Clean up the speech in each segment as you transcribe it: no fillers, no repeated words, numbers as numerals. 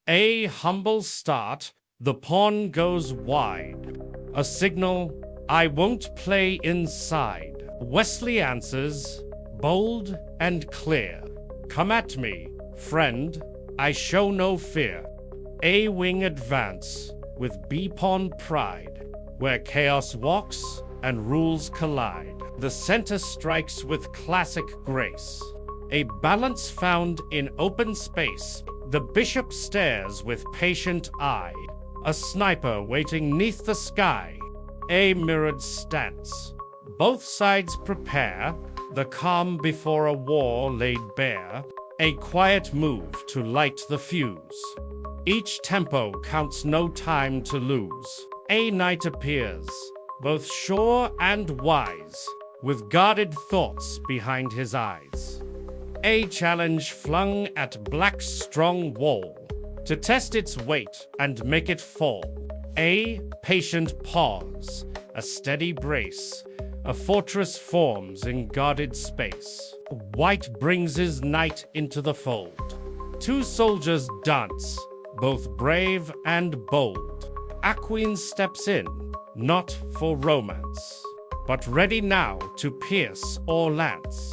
A humble start, the pawn goes wide. A signal, I won't play inside. Wesley answers, bold and clear. Come at me, friend, I show no fear. A wing advance with B pawn pride, where chaos walks and rules collide. The center strikes with classic grace. A balance found in open space. The bishop stares with patient eye. A sniper waiting 'neath the sky. A mirrored stance. Both sides prepare. The calm before a war laid bare. A quiet move to light the fuse. Each tempo counts, no time to lose. A knight appears, both sure and wise, with guarded thoughts behind his eyes. A challenge flung at black's strong wall, to test its weight and make it fall. A patient pause, a steady brace, a fortress forms in guarded space. White brings his knight into the fold. Two soldiers dance, both brave and bold. A queen steps in, not for romance, but ready now to pierce or lance.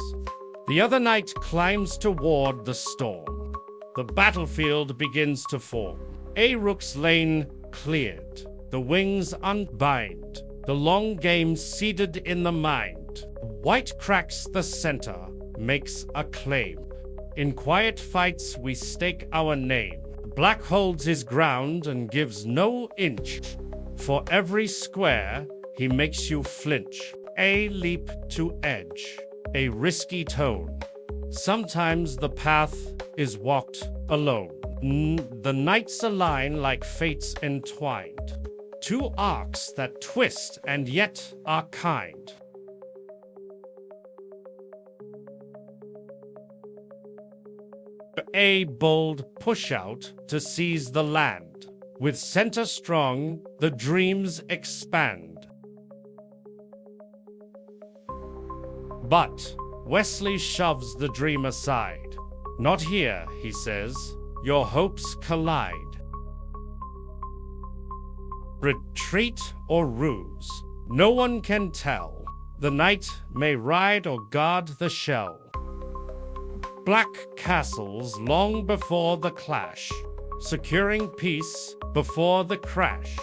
The other knight climbs toward the storm. The battlefield begins to form. A rook's lane cleared, the wings unbind, the long game seeded in the mind. White cracks the center, makes a claim. In quiet fights we stake our name. Black holds his ground and gives no inch. For every square, he makes you flinch. A leap to edge, a risky tone. Sometimes the path is walked alone. The knights align like fates entwined. Two arcs that twist and yet are kind. A bold push out to seize the land. With center strong, the dreams expand. But Wesley shoves the dream aside. Not here, he says, your hopes collide. Retreat or ruse, no one can tell. The knight may ride or guard the shell. Black castles long before the clash, securing peace before the crash.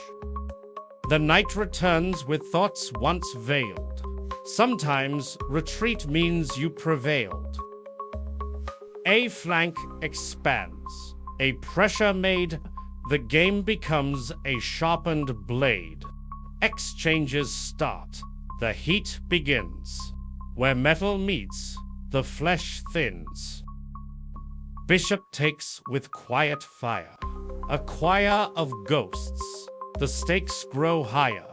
The knight returns with thoughts once veiled. Sometimes retreat means you prevailed. A flank expands, a pressure made, the game becomes a sharpened blade. Exchanges start, the heat begins. Where metal meets, the flesh thins. Bishop takes with quiet fire. A choir of ghosts, the stakes grow higher.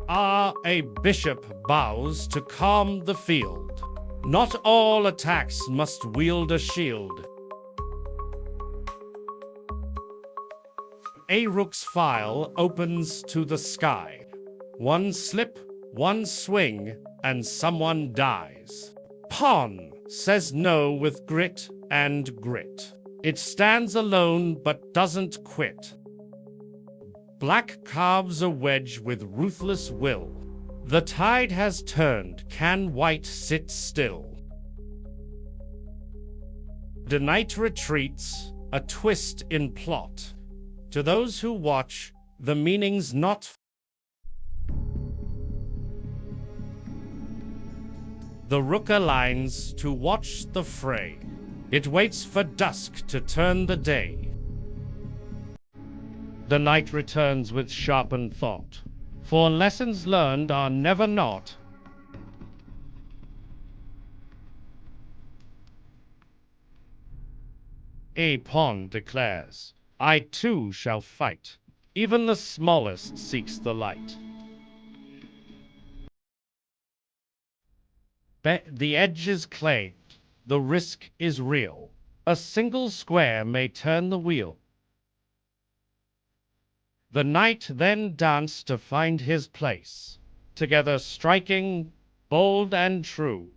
A bishop bows to calm the field. Not all attacks must wield a shield. A rook's file opens to the sky. One slip, one swing, and someone dies. Pawn says no with grit and grit. It stands alone but doesn't quit. Black carves a wedge with ruthless will. The tide has turned, can white sit still? The knight retreats, a twist in plot. To those who watch, the meaning's not. The rook aligns to watch the fray. It waits for dusk to turn the day. The knight returns with sharpened thought, for lessons learned are never not. A pawn declares, I too shall fight. Even the smallest seeks the light. The edge is claimed. The risk is real. A single square may turn the wheel. The knight then danced to find his place, together striking, bold and true,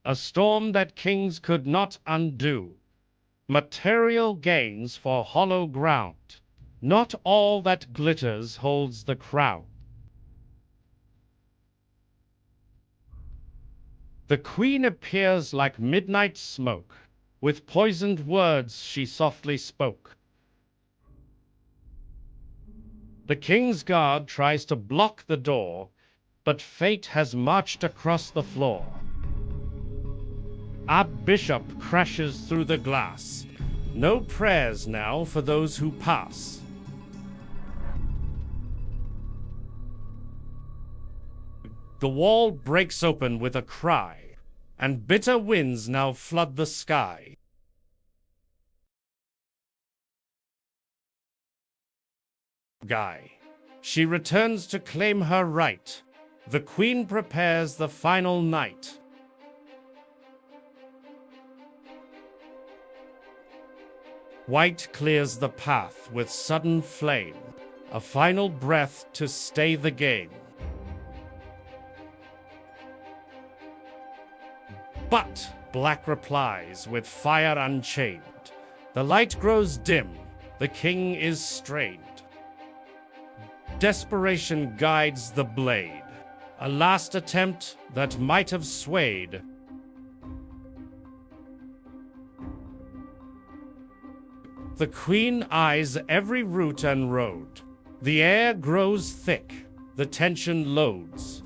a storm that kings could not undo. Material gains for hollow ground. Not all that glitters holds the crown. The queen appears like midnight smoke. With poisoned words she softly spoke. The king's guard tries to block the door, but fate has marched across the floor. Our bishop crashes through the glass. No prayers now for those who pass. The wall breaks open with a cry, and bitter winds now flood the sky. She returns to claim her right. The queen prepares the final night. White clears the path with sudden flame, a final breath to stay the game. But black replies with fire unchained. The light grows dim, the king is strained. Desperation guides the blade, a last attempt that might have swayed. The queen eyes every route and road. The air grows thick, the tension loads.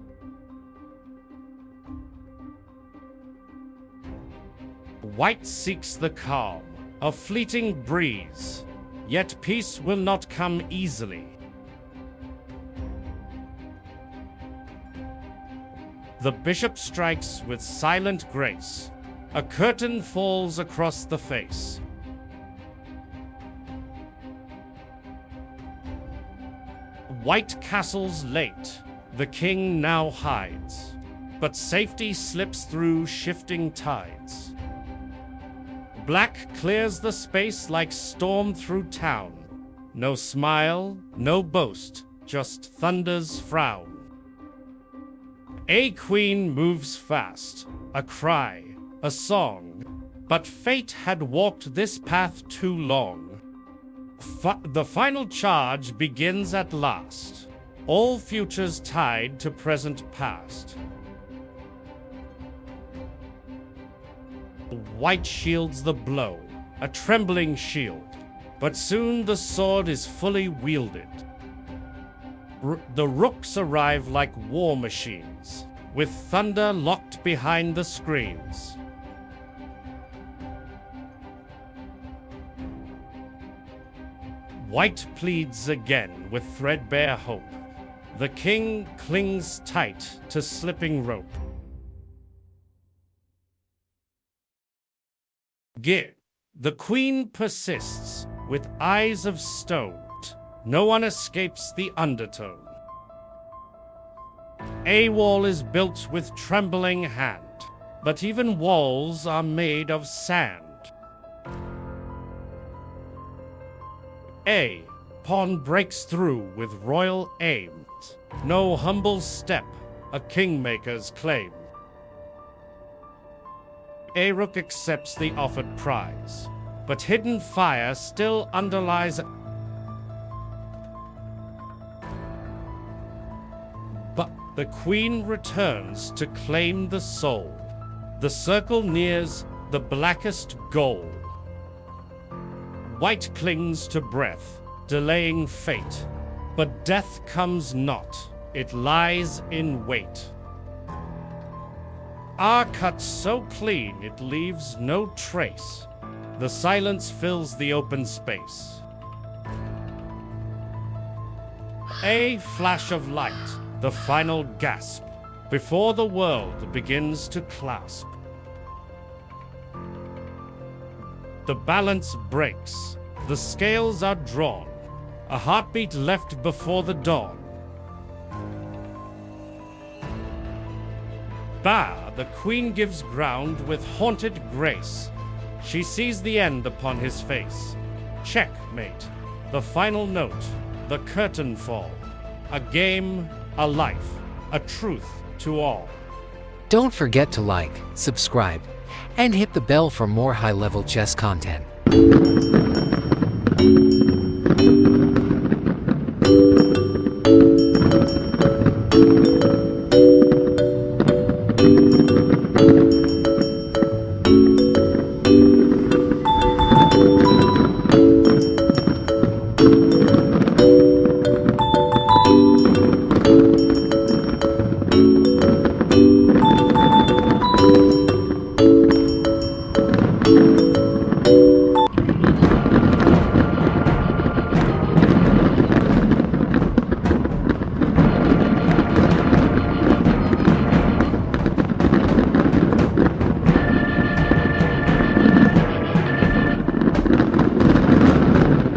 White seeks the calm, a fleeting breeze, yet peace will not come easily. The bishop strikes with silent grace. A curtain falls across the face. White castle's late, the king now hides, but safety slips through shifting tides. Black clears the space like storm through town. No smile, no boast, just thunder's frown. A queen moves fast, a cry, a song, but fate had walked this path too long. The final charge begins at last, all futures tied to present past. White shields the blow, a trembling shield, but soon the sword is fully wielded. The rooks arrive like war machines, with thunder locked behind the screens. White pleads again with threadbare hope. The king clings tight to slipping rope. The queen persists with eyes of stone. No one escapes the undertone. A wall is built with trembling hand, but even walls are made of sand. A pawn breaks through with royal aim. No humble step, a kingmaker's claim. A rook accepts the offered prize, but hidden fire still underlies. But the queen returns to claim the soul. The circle nears the blackest goal. White clings to breath, delaying fate, but death comes not, it lies in wait. Our cut so clean it leaves no trace. The silence fills the open space. A flash of light, the final gasp, before the world begins to clasp. The balance breaks, the scales are drawn, a heartbeat left before the dawn. The queen gives ground with haunted grace. She sees the end upon his face. Checkmate, the final note, the curtain fall. A game, a life, a truth to all. Don't forget to like, subscribe, and hit the bell for more high-level chess content.